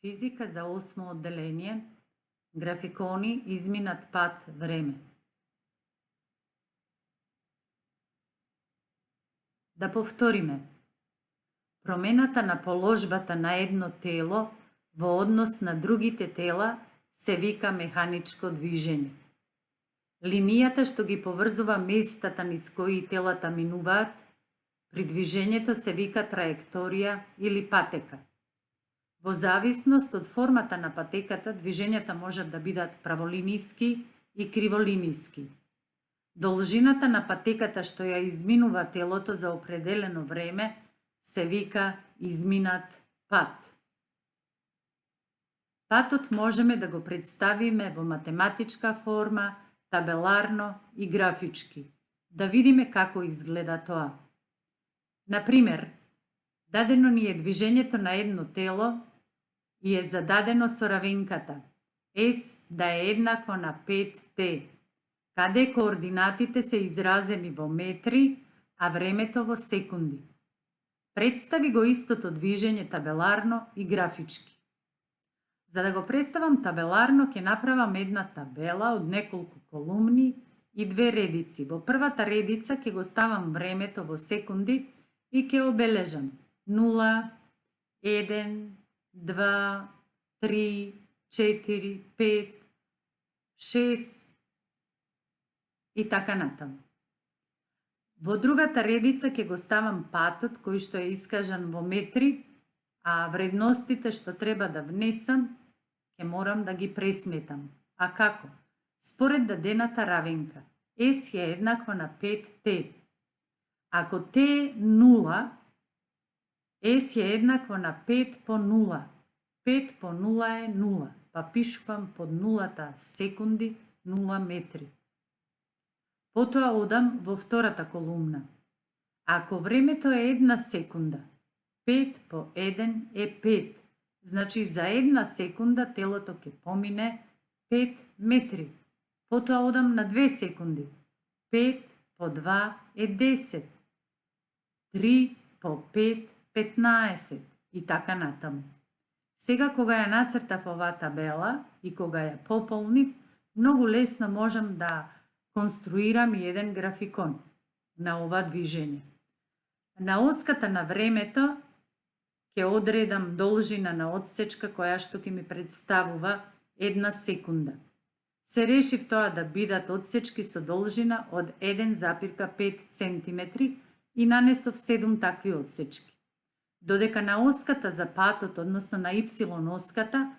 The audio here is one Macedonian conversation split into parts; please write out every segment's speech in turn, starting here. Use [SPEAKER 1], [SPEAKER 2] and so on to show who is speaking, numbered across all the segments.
[SPEAKER 1] Физика за 8 одделение, графикони, изминат пат, време. Да повториме. Промената на положбата на едно тело во однос на другите тела се вика механичко движење. Линијата што ги поврзува местата низ кои телата минуваат, при движењето се вика траекторија или патека. Во зависност од формата на патеката, движењата можат да бидат праволиниски и криволиниски. Должината на патеката што ја изминува телото за определено време се вика изминат пат. Патот можеме да го представиме во математичка форма, табеларно и графички. Да видиме како изгледа тоа. Например, дадено ни е движењето на едно тело и е зададено со равенката S да е еднакво на 5t, каде координатите се изразени во метри, а времето во секунди. Представи го истото движење табеларно и графички. За да го представам табеларно, ќе направам една табела од неколку колумни и две редици. Во првата редица ќе го ставам времето во секунди и ќе обележам 0, 1, 2, 3, 4, 5, 6 и така натаму. Во другата редица ќе го ставам патот кој што е искажан во метри, а вредностите што треба да внесам ќе морам да ги пресметам. А како? Според дадената равенка. S е еднакво на 5t. Ако t е 0, S е еднакво на 5 по 0. 5 по 0 е 0, па пишувам под нулата секунди 0 метри. Потоа одам во втората колумна. Ако времето е 1 секунда, 5 по 1 е 5. Значи за 1 секунда телото ќе помине 5 метри. Потоа одам на 2 секунди. 5 по 2 е 10. 3 по 5 15 и така натаму. Сега кога ја нацртав оваа табела и кога ја пополнив, многу лесно можам да конструирам и еден графикон на ова движење. На оската на времето ќе одредам должина на одсечка која што ќе ми представува 1 секунда. Се решив тоа да бидат одсечки со должина од 1,5 cm и нанесов 7 такви одсечки. Додека на оската за патот, односно на Y оската,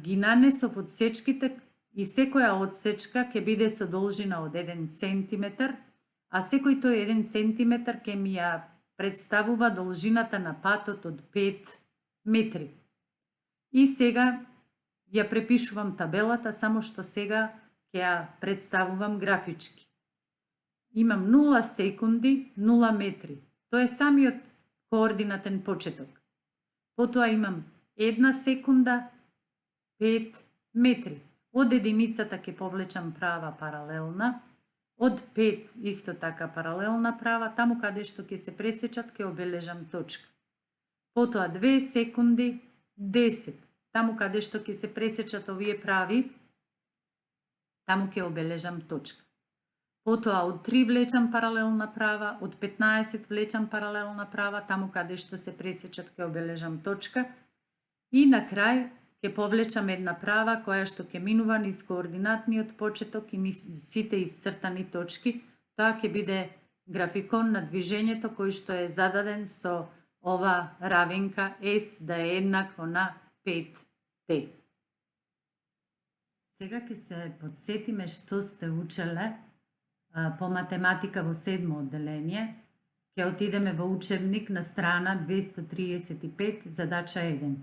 [SPEAKER 1] ги нанесов одсечките и секоја одсечка ќе биде со должина од 1 cm, а секој тој 1 cm ќе ми ја представува должината на патот од 5 метри. И сега ја препишувам табелата, само што сега ќе ја представувам графички. Имам 0 секунди, 0 метри. Тоа е самиот координатен почеток. Потоа имам 1 секунда, 5 метри. Од единицата ќе повлечам права паралелна, од 5 исто така паралелна права, таму каде што ќе се пресечат ќе обележам точка. Потоа 2 секунди, 10. Таму каде што ќе се пресечат овие прави, таму ќе обележам точка. Потоа од 3 влечам паралелна права, од 15 влечам паралелна права, таму каде што се пресечат ќе обележам точка. И на крај ќе повлечам една права која што ќе минува низ координатниот почеток и низ сите исцртани точки. Тоа ќе биде графикон на движењето кој што е зададен со ова равенка S да е еднакво на 5t. Сега ќе се подсетиме што сте учеле по математика во 7 одделение. Ќе отидеме во учебник на страна 235, задача 1.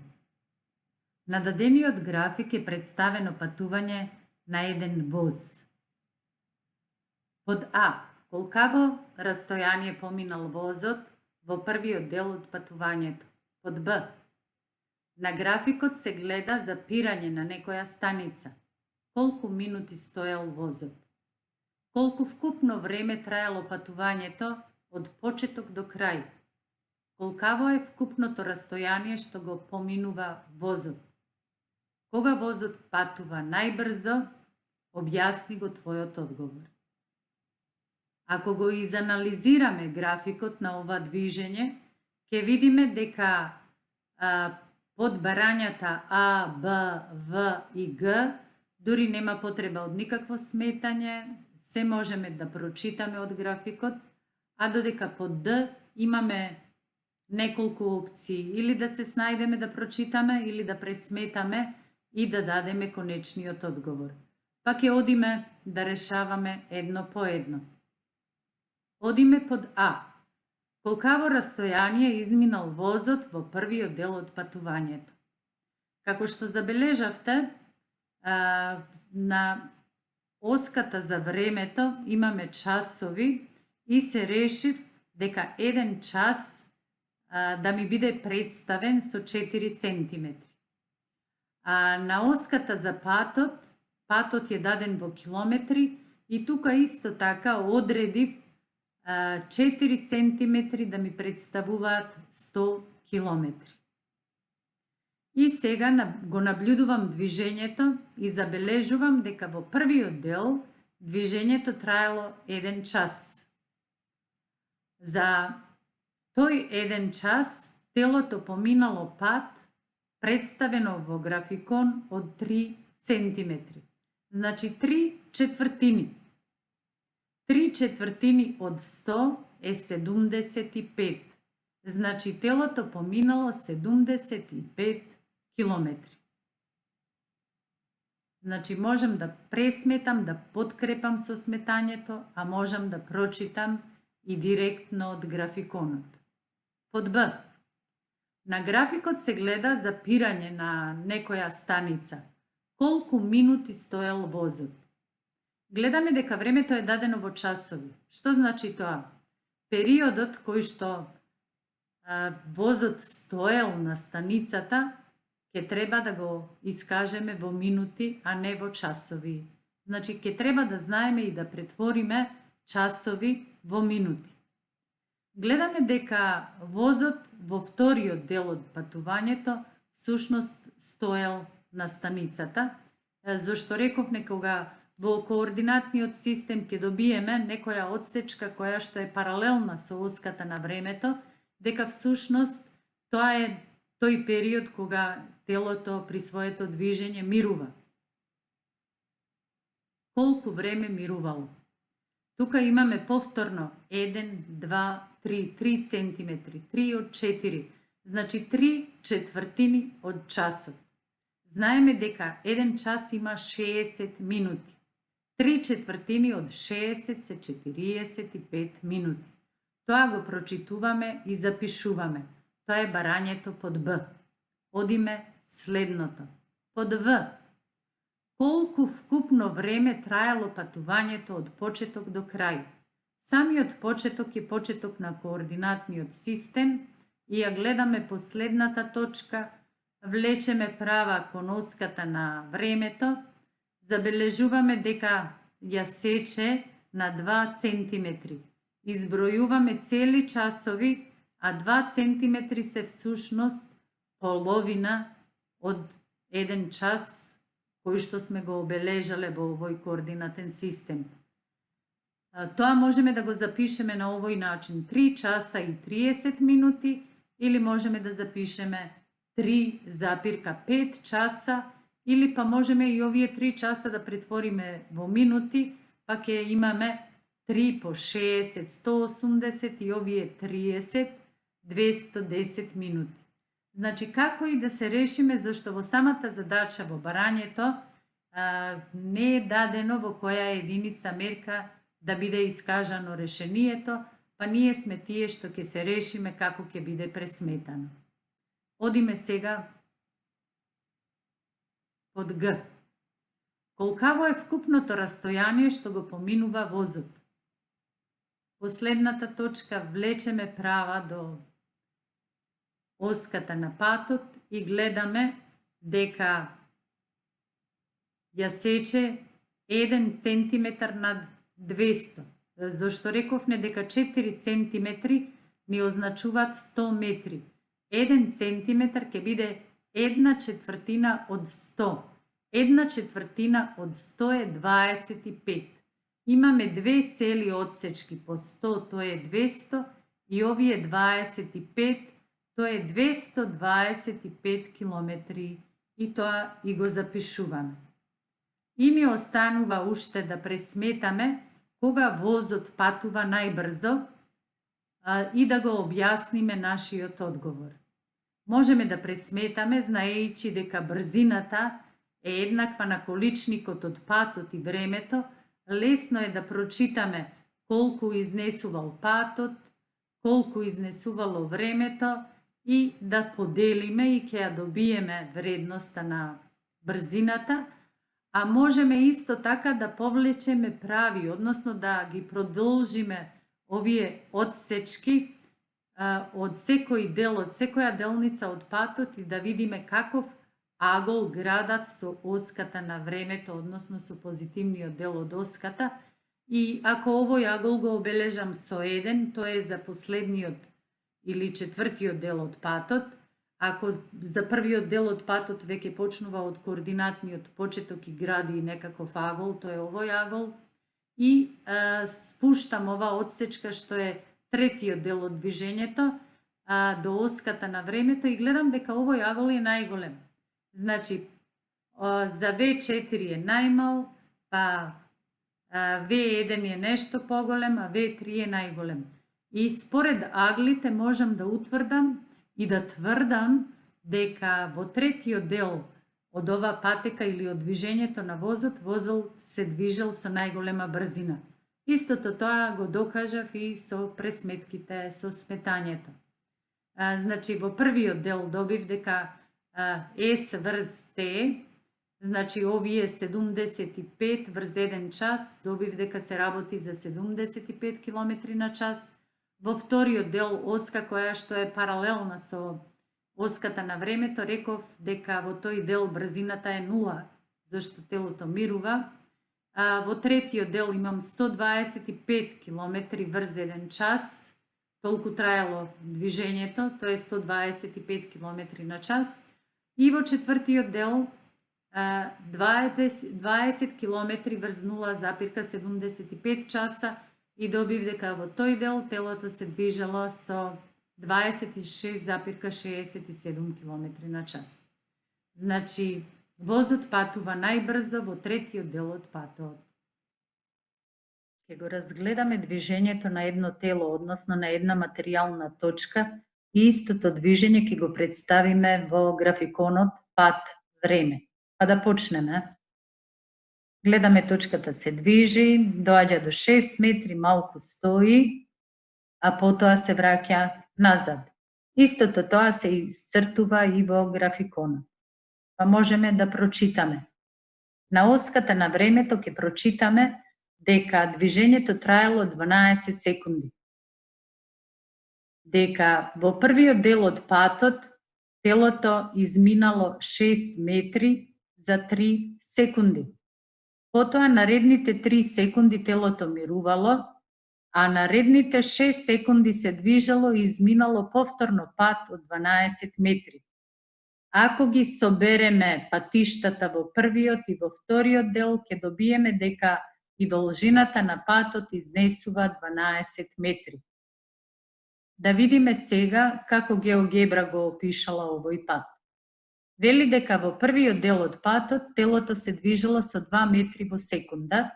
[SPEAKER 1] На дадениот график е представено патување на еден воз. Под А. Колкаво растојание поминал возот во првиот дел од патувањето. Под Б. На графикот се гледа запирање на некоја станица. Колку минути стоел возот? Колку вкупно време траело патувањето од почеток до крај? колкаво е вкупното растојание што го поминува возот? Кога возот патува најбрзо, објасни го твојот одговор. Ако го изанализираме графикот на ова движење, ќе видиме дека под барањата А, Б, В и Г дури нема потреба од никакво сметање, се можеме да прочитаме од графикот, а додека под Д имаме неколку опции, или да се снајдеме да прочитаме, или да пресметаме и да дадеме конечниот одговор. Па ќе одиме да решаваме едно по едно. Одиме под А. Колкаво растојание изминал возот во првиот дел од патувањето? Како што забележавте, на оската за времето имаме часови и се решив дека 1 час да ми биде представен со 4 центиметри. А на оската за патот е даден во километри и тука исто така одредив 4 центиметри да ми представуваат 100 километри. И сега го наблюдувам движењето и забележувам дека во првиот дел движењето траело 1 час. За тој 1 час телото поминало пат представено во графикон од 3 центиметри. Значи 3 четвртини. 3 четвртини од 100 е 75. Значи телото поминало 75 километри. Значи можам да пресметам, да подкрепам со сметањето, а можам да прочитам и директно од графиконот. Под Б. На графикот се гледа запирање на некоја станица. Колку минути стоел возот? Гледаме дека времето е дадено во часови. Што значи тоа? Периодот кој што возот стоел на станицата ќе треба да го искажеме во минути, а не во часови. Значи ќе треба да знаеме и да претвориме часови во минути. Гледаме дека возот во вториот дел од патувањето всушност стоел на станицата, зашто рековме кога во координатниот систем ќе добиеме некоја одсечка која што е паралелна со оската на времето, дека всушност тоа е тој период кога телото при своето движење мирува. Колку време мирувало? Тука имаме повторно 1, 2, 3 центиметри, 3 од 4, значи 3 четвртини од часот. Знаеме дека 1 час има 60 минути. 3 четвртини од 60 се 45 минути. Тоа го прочитуваме и запишуваме. Тоа е барањето под Б. Одиме следното. Под В. Колку вкупно време траело патувањето од почеток до крај? Самиот почеток е почеток на координатниот систем и ја гледаме последната точка, влечеме права кон оската на времето, забележуваме дека ја сече на 2 центиметри. Избројуваме цели часови, а 2 центиметри се всушност половина од 1 час кој што сме го обележале во овој координатен систем. Тоа можеме да го запишеме на овој начин: 3 часа и 30 минути, или можеме да запишеме 3,5 часа, или па можеме и овие 3 часа да претвориме во минути, па ќе имаме 3 по 60, 180 и овие 30, 210 минути. Значи, како и да се решиме, зашто во самата задача во барањето не е дадено во која единица мерка да биде искажано решението, па ние сме тие што ќе се решиме како ќе биде пресметано. Одиме сега под Г. Колкаво е вкупното растојание што го поминува возот? Последната точка влечеме права до оската на патот и гледаме дека ја сече 1 центиметар над 200. Зашто рековме дека 4 центиметри ни означуваат 100 метри. 1 центиметар ќе биде 1/4 од 100. 1/4 од 100 е 25. Имаме две цели одсечки по 100, тоа е 200, и овие 25, тоа е 225 километри, и тоа и го запишуваме. И ми останува уште да пресметаме кога возот патува најбрзо и да го објасниме нашиот одговор. Можеме да пресметаме знаејќи дека брзината е еднаква на количникот од патот и времето. Лесно е да прочитаме колку изнесувал патот, колку изнесувало времето и да поделиме и ќе ја добиеме вредноста на брзината, а можеме исто така да повлечеме прави, односно да ги продолжиме овие одсечки од секој дел, од секоја делница од патот и да видиме каков агол градат со оската на времето, односно со позитивниот дел од оската. И ако овој агол го обележам со 1, тоа е за последниот или четвртиот дел од патот. Ако за првиот дел од патот веќе почнува од координатниот почеток и гради некаков агол, тоа е овој агол. И спуштам ова одсечка што е третиот дел од движењето до оската на времето и гледам дека овој агол е најголем. Значи, за V4 е најмал, па V1 е нешто поголем, а V3 е најголем. И според аглите можам да утврдам и да тврдам дека во третиот дел од ова патека или од движењето на возот се движел со најголема брзина. Истото тоа го докажав и со пресметките, со сметањето. Значи, во првиот дел добив дека S врз T, значи овие 75 врз 1 час, добив дека се работи за 75 км на час. Во вториот дел оска која што е паралелна со оската на времето, реков дека во тој дел брзината е 0, зашто телото мирува. Во третиот дел имам 125 км врз 1 час, толку траело движењето, тоа е 125 км на час. И во четвртиот дел 20 км врз 0,75 часа и добив дека во тој дел телото се движело со 26,67 км на час. Значи, возот патува најбрзо во третиот дел од патот. Ќе го разгледаме движењето на едно тело, односно на една материјална точка, и истото движење ќе го представиме во графиконот пат-време. Па да почнеме. Гледаме точката се движи, доаѓа до 6 метри, малку стои, а потоа се враќа назад. Истото тоа се исцртува и во графиконот. Па можеме да прочитаме. На оската на времето ќе прочитаме дека движењето траело 12 секунди. Дека во првиот дел од патот телото изминало 6 метри за 3 секунди. Потоа наредните 3 секунди телото мирувало, а наредните 6 секунди се движело и изминало повторно пат од 12 метри. Ако ги собереме патиштата во првиот и во вториот дел, ќе добиеме дека и должината на патот изнесува 12 метри. Да видиме сега како GeoGebra го опишала овој пат. Вели дека во првиот дел од патот телото се движило со 2 метри во секунда,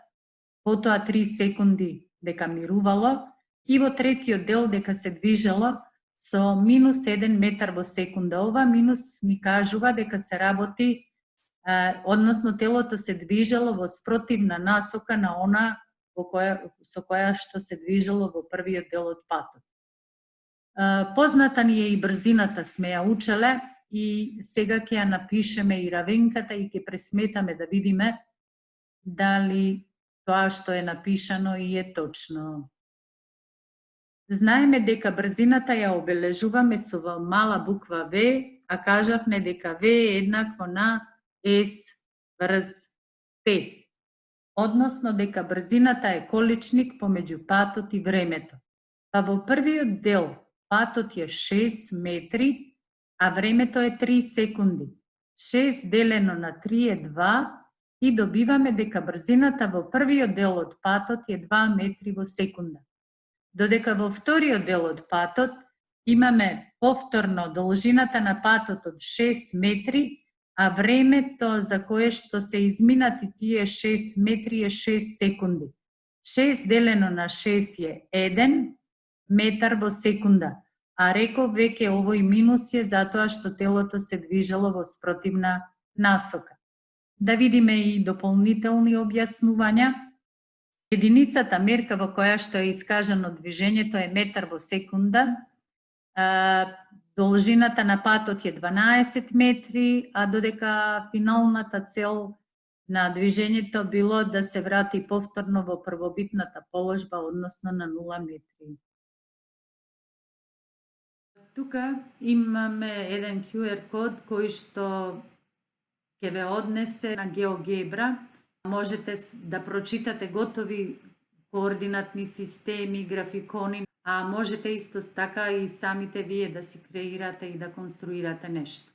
[SPEAKER 1] потоа 3 секунди дека мирувало и во третиот дел дека се движело со минус 1 метар во секунда. Ова минус ни кажува дека се работи, односно телото се движело во спротивна насока на она со која што се движело во првиот дел од патот. Позната ни е и брзината, сме ја учеле, и сега ќе ја напишеме и равенката и ќе пресметаме да видиме дали тоа што е напишано и е точно. Знаеме дека брзината ја обележуваме со мала буква В, а кажавме дека В е еднакво на S врз T. Односно дека брзината е количник помеѓу патот и времето. Па во првиот дел патот е 6 метри, а времето е 3 секунди. 6 делено на 3 е 2 и добиваме дека брзината во првиот дел од патот е 2 метри во секунда. Додека во вториот дел од патот имаме повторно должината на патот од 6 метри, а времето за кое што се изминати тие 6 метри е 6 секунди. 6 делено на 6 е 1 метар во секунда, а реков веќе овој минус е затоа што телото се движело во спротивна насока. Да видиме и дополнителни објаснувања. Единицата мерка во која што е искажано движењето е метар во секунда. Должината на патот е 12 метри, а додека финалната цел на движењето било да се врати повторно во првобитната положба, односно на 0 метри. Тука имаме еден QR код кој што ќе ве однесе на GeoGebra. Можете да прочитате готови координатни системи, графикони, а можете исто така и самите вие да си креирате и да конструирате нешто.